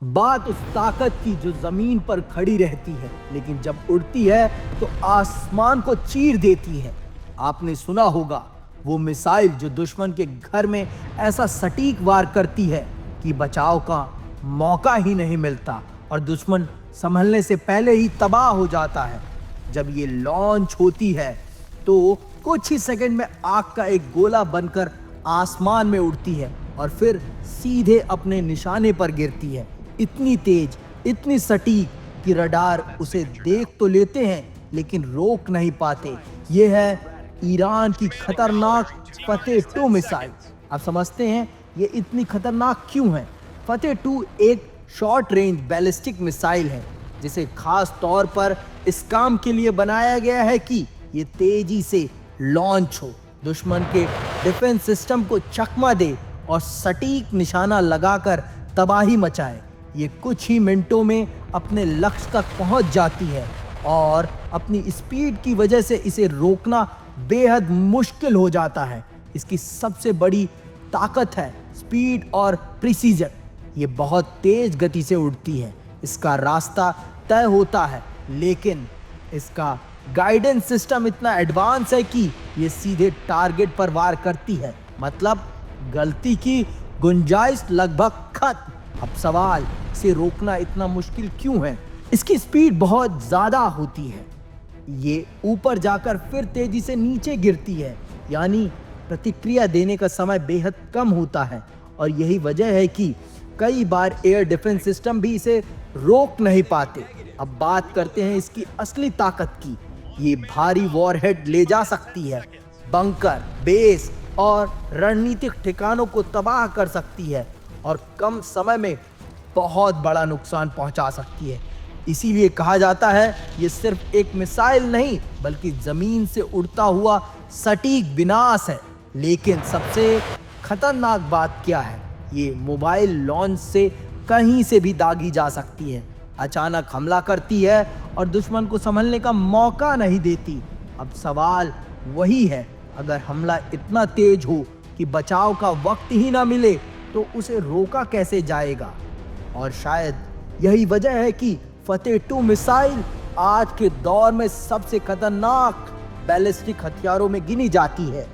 बात उस ताकत की जो जमीन पर खड़ी रहती है लेकिन जब उड़ती है तो आसमान को चीर देती है। आपने सुना होगा वो मिसाइल जो दुश्मन के घर में ऐसा सटीक वार करती है कि बचाव का मौका ही नहीं मिलता और दुश्मन संभलने से पहले ही तबाह हो जाता है। जब ये लॉन्च होती है तो कुछ ही सेकंड में आग का एक गोला बनकर आसमान में उड़ती है और फिर सीधे अपने निशाने पर गिरती है। इतनी तेज, इतनी सटीक कि रडार उसे देख तो लेते हैं लेकिन रोक नहीं पाते। ये है ईरान की खतरनाक फतेह-2 मिसाइल। आप समझते हैं ये इतनी खतरनाक क्यों है? फतेह-2 एक शॉर्ट रेंज बैलिस्टिक मिसाइल है जिसे खास तौर पर इस काम के लिए बनाया गया है कि ये तेजी से लॉन्च हो, दुश्मन के डिफेंस सिस्टम को चकमा दे और सटीक निशाना लगाकर तबाही मचाए। ये कुछ ही मिनटों में अपने लक्ष्य तक पहुंच जाती है और अपनी स्पीड की वजह से इसे रोकना बेहद मुश्किल हो जाता है। इसकी सबसे बड़ी ताकत है स्पीड और प्रिसीजन। ये बहुत तेज गति से उड़ती है, इसका रास्ता तय होता है लेकिन इसका गाइडेंस सिस्टम इतना एडवांस है कि ये सीधे टारगेट पर वार करती है, मतलब गलती की गुंजाइश लगभग खत्म। अब सवाल, इसे रोकना इतना मुश्किल क्यों है? इसकी स्पीड बहुत ज्यादा होती है, ये ऊपर जाकर फिर तेजी से नीचे गिरती है, यानी प्रतिक्रिया देने का समय बेहद कम होता है और यही वजह है कि कई बार एयर डिफेंस सिस्टम भी इसे रोक नहीं पाते। अब बात करते हैं इसकी असली ताकत की। ये भारी वॉरहेड ले जा सकती है, बंकर, बेस और रणनीतिक ठिकानों को तबाह कर सकती है और कम समय में बहुत बड़ा नुकसान पहुंचा सकती है। इसीलिए कहा जाता है ये सिर्फ एक मिसाइल नहीं बल्कि जमीन से उड़ता हुआ सटीक विनाश है। लेकिन सबसे खतरनाक बात क्या है? ये मोबाइल लॉन्च से कहीं से भी दागी जा सकती है, अचानक हमला करती है और दुश्मन को संभलने का मौका नहीं देती। अब सवाल वही है, अगर हमला इतना तेज हो कि बचाव का वक्त ही ना मिले तो उसे रोका कैसे जाएगा? और शायद यही वजह है कि फतेह-2 मिसाइल आज के दौर में सबसे खतरनाक बैलिस्टिक हथियारों में गिनी जाती है।